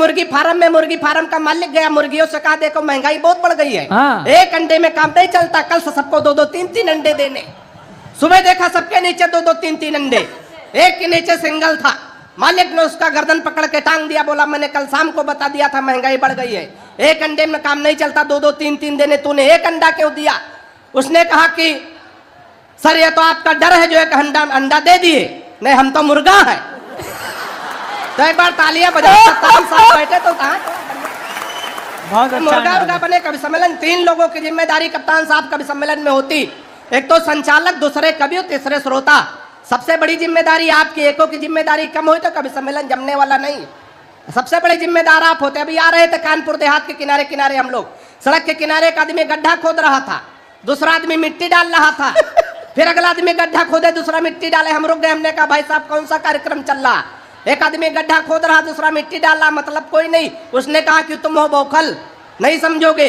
मुर्गी फार्म में मुर्गी फार्म का मालिक गया, मुर्गियों से कहा देखो महंगाई बहुत बढ़ गई है, हाँ। एक अंडे में काम नहीं चलता, कल से सबको 2-2 3-3 अंडे देने। सुबह देखा सबके नीचे 2-2 3-3 अंडे, एक के नीचे सिंगल था। मालिक ने उसका गर्दन पकड़ के टांग दिया, बोला मैंने कल शाम को बता दिया था महंगाई बढ़ गई है, एक अंडे में काम नहीं चलता, 2-2 3-3 देने, तूने एक अंडा क्यों दिया? उसने कहा कि सर ये तो आपका डर है जो एक अंडा दे दिए, नहीं हम तो मुर्गा है। तो एक बार तालियां बजाओ, कप्तान साहब बैठे तो कहा बहुत अच्छा मुर्गा उर्गा बने। कवि सम्मेलन 3 लोगों की जिम्मेदारी कप्तान साहब कवि सम्मेलन में होती, एक तो संचालक, दूसरे कवि और तीसरे श्रोता। सबसे बड़ी जिम्मेदारी आपकी, एकों की जिम्मेदारी कम हुई तो कवि सम्मेलन जमने वाला नहीं। सबसे बड़े जिम्मेदार आप होते। अभी आ रहे थे कानपुर देहात के किनारे किनारे हम लोग, सड़क के किनारे एक आदमी गड्ढा खोद रहा था, दूसरा आदमी मिट्टी डाल रहा था, फिर अगला आदमी गड्ढा खोदे, दूसरा मिट्टी डाले। हम रुक गए, हमने कहा भाई साहब कौन सा कार्यक्रम चल रहा? एक आदमी गड्ढा खोद रहा, दूसरा मिट्टी डाल रहा, मतलब कोई नहीं। उसने कहा कि तुम हो बौखल, नहीं समझोगे,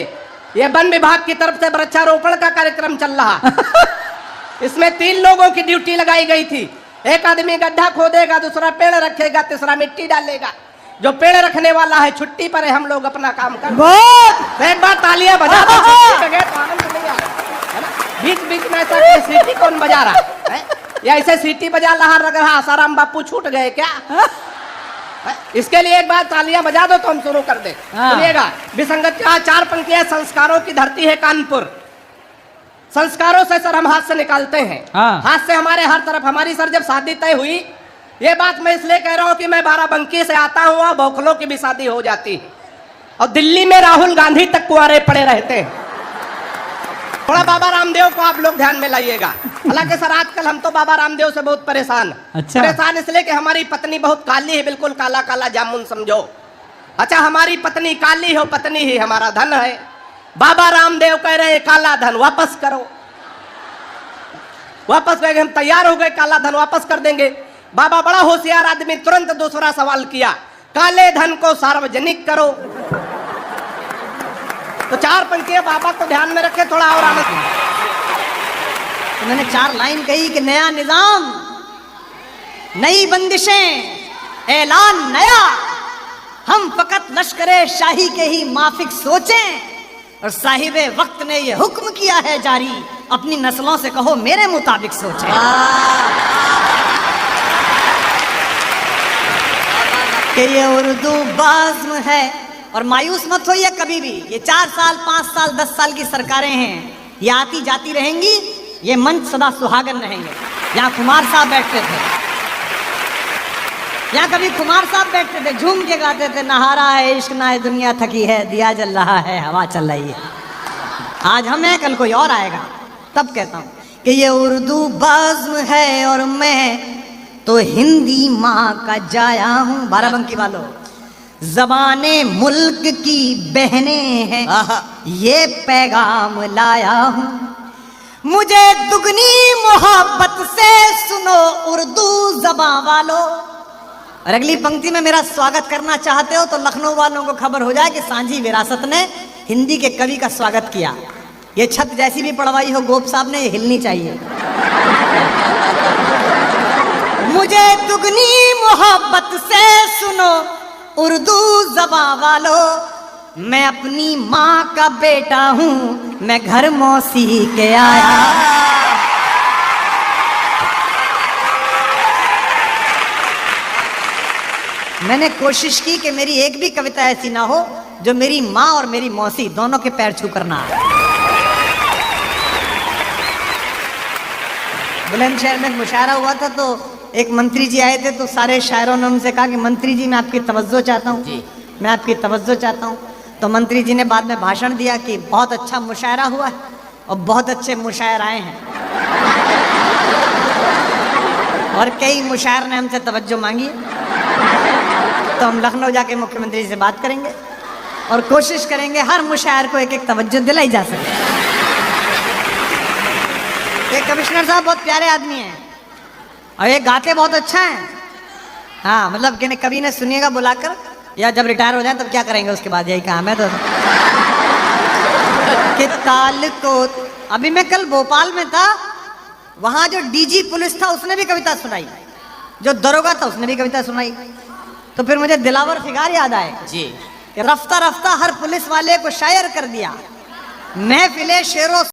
ये वन विभाग की तरफ से वृक्षारोपण का कार्यक्रम चल रहा। इसमें 3 लोगों की ड्यूटी लगाई गई थी, एक आदमी गड्ढा खोदेगा, दूसरा पेड़ रखेगा, तीसरा मिट्टी डालेगा। जो पेड़ रखने वाला है छुट्टी पर है, हम लोग अपना काम कर। एक बार तालियां बजा दो, तो आनंद नहीं आ रहा। बीच बीच में ऐसा सीटी कौन बजा रहा है? या ऐसे सीटी बजा रहा आसाराम बापू छूट गए क्या? इसके लिए एक बार तालियां बजा दो तो हम शुरू कर दे। सुनिएगा, विसंगत 4 पंक्तियां। संस्कारों की धरती है कानपुर, संस्कारों से सर हम हाथ से निकालते हैं, हाथ से हमारे हर तरफ। हमारी सर जब शादी तय हुई, ये बात मैं इसलिए कह रहा हूं कि मैं बाराबंकी से आता हूं, वहां बौखलों की भी शादी हो जाती है, और दिल्ली में राहुल गांधी तक कुंवारे पड़े रहते हैं। थोड़ा बाबा रामदेव को आप लोग ध्यान में लाइएगा। हालांकि सर आजकल हम तो बाबा रामदेव से बहुत परेशान। अच्छा। परेशान इसलिए कि हमारी पत्नी बहुत काली है, बिल्कुल काला काला जामुन समझो। अच्छा, हमारी पत्नी काली हो, पत्नी ही हमारा धन है। बाबा रामदेव कह रहे हैं काला धन वापस करो, वापस कहेंगे हम तैयार हो गए, काला धन वापस कर देंगे। बाबा बड़ा होशियार आदमी, तुरंत दूसरा सवाल किया, काले धन को सार्वजनिक करो। तो 4 पंक्तियां बाबा को ध्यान में रखे, थोड़ा और आनंद। तो मैंने 4 लाइन कही कि नया निजाम, नई बंदिशें, ऐलान नया, हम फकत लश्करे शाही के ही माफिक सोचें, और साहिबे वक्त ने ये हुक्म किया है जारी, अपनी नस्लों से कहो मेरे मुताबिक सोचें। कि ये उर्दू बाज़्म है, और मायूस मत होइए कभी भी। ये 4 साल 5 साल 10 साल की सरकारें हैं, ये आती जाती रहेंगी, ये मंच सदा सुहागन रहेंगे। यहाँ कुमार साहब बैठते थे, यहाँ कभी कुमार साहब बैठते थे, झूम के गाते थे, नहारा है इश्क ना है दुनिया थकी है, दिया जल रहा है हवा चल रही है। आज हम हैं, कल कोई और आएगा। तब कहता हूँ कि ये उर्दू बाज़्म है और मैं तो हिंदी माँ का जाया हूँ। बाराबंकी वालों, ज़बाने मुल्क की बहनें हैं, ये पैगाम लाया हूँ, मुझे दुगनी मोहब्बत से सुनो उर्दू ज़बां वालों। और अगली पंक्ति में मेरा स्वागत करना चाहते हो तो लखनऊ वालों को खबर हो जाए कि सांझी विरासत ने हिंदी के कवि का स्वागत किया। ये छत जैसी भी पड़वाई हो गोप साहब ने, ये हिलनी चाहिए। मुझे दुगनी मोहब्बत से सुनो उर्दू ज़बां वालों, मैं अपनी माँ का बेटा हूँ, मैं घर मौसी के आया। मैंने कोशिश की कि मेरी एक भी कविता ऐसी ना हो जो मेरी माँ और मेरी मौसी दोनों के पैर छू करना है। बुलंदशहर में मुशायरा हुआ था, तो एक मंत्री जी आए थे, तो सारे शायरों ने उनसे कहा कि मंत्री जी मैं आपकी तवज्जो चाहता हूँ, मैं आपकी तवज्जो चाहता हूँ। तो मंत्री जी ने बाद में भाषण दिया कि बहुत अच्छा मुशायरा हुआ है और बहुत अच्छे मुशायर आए हैं, और कई मुशायर ने हमसे तवज्जो मांगी है। तो हम लखनऊ जाके मुख्यमंत्री से बात करेंगे और कोशिश करेंगे हर मुशायर को एक एक तवज्जो दिलाई जा सके। ये कमिश्नर साहब बहुत प्यारे आदमी हैं और ये गाते बहुत अच्छा है। हाँ, मतलब कि कभी ने सुनिएगा बुलाकर, या जब रिटायर हो जाए तब क्या करेंगे उसके बाद, यही काम है। तो कि ताल को, अभी मैं कल भोपाल में था, वहाँ जो डीजी पुलिस था उसने भी कविता सुनाई, जो दरोगा था उसने भी कविता सुनाई, तो फिर मुझे दिलावर फिगार याद आए जी। कि रफ्ता रफ्ता हर पुलिस वाले को शायर कर दिया, महफिले शेरों